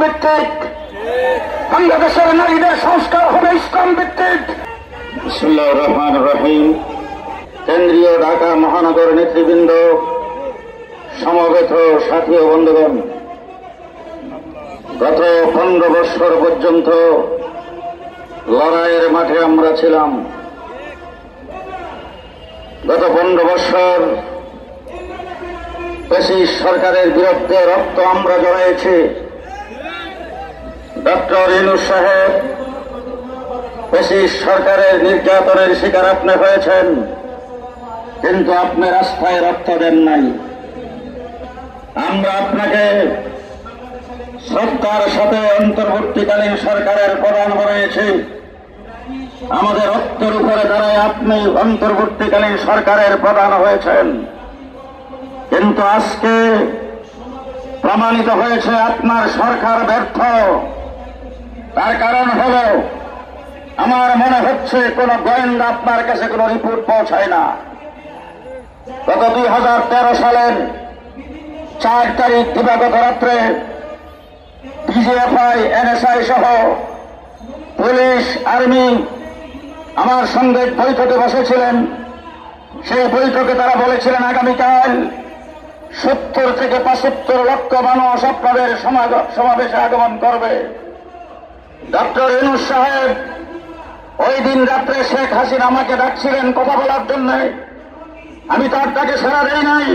ভিত্তিক, বাংলাদেশের নারীদের সংস্কার হবে ইসলাম ভিত্তিক। বিসমিল্লাহির রহমানির রহিম। কেন্দ্রীয় ঢাকা মহানগর নেতৃবৃন্দ, সমবেত সাথী ও বন্ধুগণ, গত 15 বছর পর্যন্ত লড়াইয়ের মাঠে আমরা ছিলাম। গত 15 বছর ফ্যাসিস্ট সরকারের বিরুদ্ধে রক্ত আমরা জড়িয়েছি। ডক্টর ইউনূস সাহেব, ফ্যাসিস্ট সরকারের নির্যাতনের শিকার আপনি হয়েছেন, কিন্তু আপনি রাস্তায় রক্ত দেন নাই। আমরা আপনাকে শ্রদ্ধার সাথে অন্তর্বর্তীকালীন সরকারের প্রধান বানিয়েছি। আমাদের রক্তের উপরে দাঁড়ায় আপনি অন্তর্বর্তীকালীন সরকারের প্রধান হয়েছেন, কিন্তু আজকে প্রমাণিত হয়েছে আপনার সরকার ব্যর্থ। তার কারণ হল, আমার মনে হচ্ছে কোন গোয়েন্দা আপনার কাছে কোন রিপোর্ট পৌঁছায় না। গত 2013 সালের 4 তারিখ দিবাগত রাত্রে ডিজিএফআই, এনএসআই সহ পুলিশ, আর্মি আমার সঙ্গে বৈঠকে বসেছিলেন। সেই বৈঠকে তারা বলেছিলেন আগামীকাল 70 থেকে 75 লক্ষ মানুষ আপনাদের সমাবেশে আগমন করবে। ডক্টর ইউনূস সাহেব ওই দিন রাত্রে শেখ হাসিনা আমাকে ডাকছিলেন কথা বলার জন্য, আমি তার ডাকে সাড়া দেই নাই।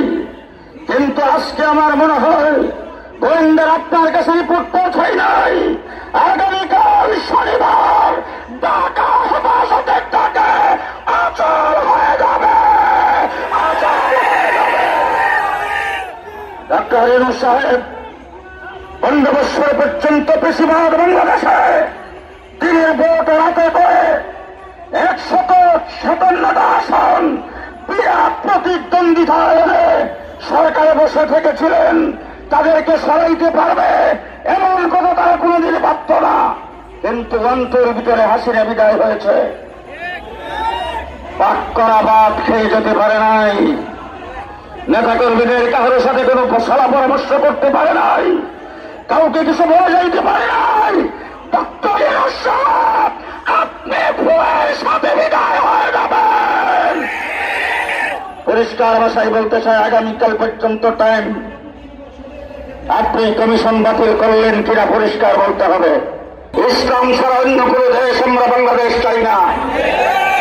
কিন্তু আজকে আমার মনে হয় গোয়েন্দার আপনার কাছে রিপোর্ট পৌঁছায় নাই। আগামীকাল শনিবার ঢাকা হেফাজতের ডাকে অচল হয়ে যাবে, অচল হয়ে যাবে। ডক্টর ইউনূস সাহেব 15 বছর পর্যন্ত বেশিরভাগ বাংলাদেশে দিনের ভোট রাতে করে 157টা আসন বিরাট প্রতিদ্বন্দ্বিতা এনে সরকারে বসে থেকেছিলেন। তাদেরকে সরাইতে পারবে এমন কথা তারা কোনদিন ভাবত না, কিন্তু অন্তর ভিতরে হাসিনা বিদায় হয়েছে। পাক করা ভাত খেয়ে যেতে পারে নাই, নেতা কর্মীদের কারোর সাথে কোনো সলা পরামর্শ করতে পারে নাই, কাউকে কিছু বলে যাইতে পারে নাই। ডক্টর ইউনূস সাহেব, আপনি ভুয়ের সাথে বিদায় হয়ে যাবেন। পরিষ্কার ভাষায় বলতে চাই, আগামীকাল পর্যন্ত টাইম। আপনি কমিশন বাতিল করলেন কিনা পরিষ্কার বলতে হবে। ইসলাম ছাড়া অন্য কোনো দেশ আমরা বাংলাদেশ চাই না।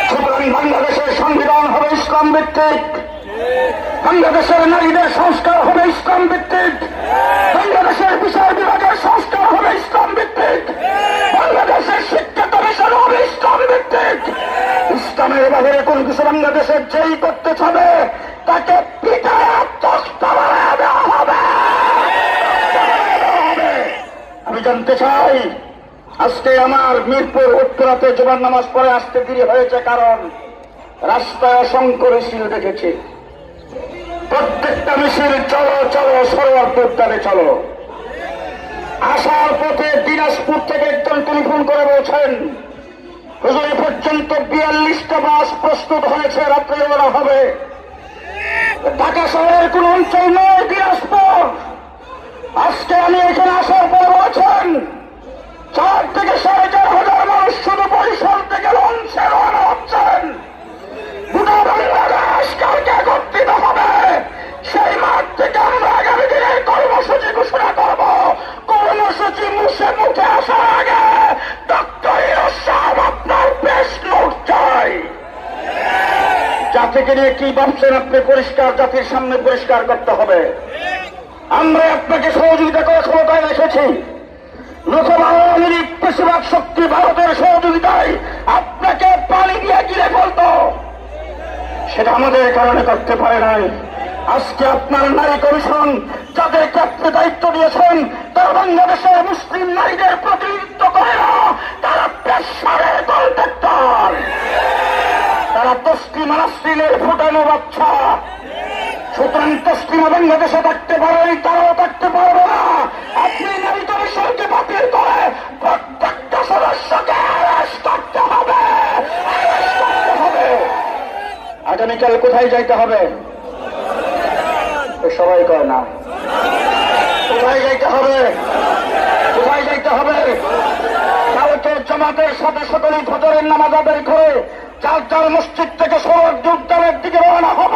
সুতরাং বাংলাদেশের সংবিধান হবে ইসলাম ভিত্তিক, বাংলাদেশের নারীদের সংস্কার হবে ইসলাম ভিত্তিক, বাংলাদেশের বিচার বিভাগের সংস্কার হবে ইসলাম ভিত্তিক, বাংলাদেশের শিক্ষা কমিশন হবে ইসলাম ভিত্তিক। ইসলামের বাহিরে কোন কিছু বাংলাদেশের যেই করতে চাবে তাকে পিটায় তক্তা বানায় দেওয়া হবে। আমি জানতে চাই, আজকে আমার মিরপুর উত্তরাতে জুমার নামাজ পড়ে আসতে দেরি হয়েছে, কারণ রাস্তায় অসংখ্য মিছিল দেখেছি। প্রত্যেকটা মিছিল চলো চলো সরোয়ারপুর উদ্যানে চলো। আসার পথে দিনাজপুর থেকে একজন টেলিফোন করে বলছেন, হুজুর এ পর্যন্ত 42টা বাস প্রস্তুত হয়েছে, রাত্রে বেলা হবে। ঢাকা শহরের কোন অঞ্চল নয় দিনাজপুর। আজকে আমি এখানে আসার পর বলছেন 4 থেকে 4,500 মানুষ শুধু বরিশাল থেকে লঞ্চে রওনা হচ্ছেন। গোটা বাংলাদেশ কালকে একত্রিত হবে। সেই মাঠ থেকে আমরা আগামী দিনের কর্মসূচি ঘোষণা করব। কর্মসূচি মুখে আসার আগে ডক্টর ইউনূস সাহেব আপনার প্রেস নোট চাই। জাতিকে নিয়ে কি ভাবছেন আপনি পরিষ্কার জাতির সামনে পরিষ্কার করতে হবে। আমরা আপনাকে সহযোগিতা করে ক্ষমতায় রেখেছি। নতুবা আওয়ামী লীগ বেশিরভাগ শক্তি ভারতের সহযোগিতায় আপনাকে পানি দিয়ে গিলে ফেলত, সেটা আমাদের কারণে করতে পারে নাই। আজকে আপনার নারী কমিশন যাদেরকে আপনি দায়িত্ব দিয়েছেন তারা বাংলাদেশের মুসলিম নারীদের প্রতিনিধিত্ব করে না, তারা পেশারের কন্ট্রাক্টর, তারা তসলিমা নাসরিনের ফুটানো বাচ্চা। সুতরাং তসলিমা বাংলাদেশে থাকতে পারেন, তারাও থাকতে পারবে না। আপনি নারী কমিশনকে বাতিল করে প্রত্যেকটা সদস্যকে অ্যারেস্ট করতে হবে, অ্যারেস্ট করতে হবে। আগামীকাল কোথায় যাইতে হবে সবাই কয় না, কোথায় যাইতে হবে, কোথায় জামাতের সাথে সকলেই ফজরের নামাজ আদায় করে যার যার মসজিদ থেকে সড়ক যোগদানের দিকে রওনা হব।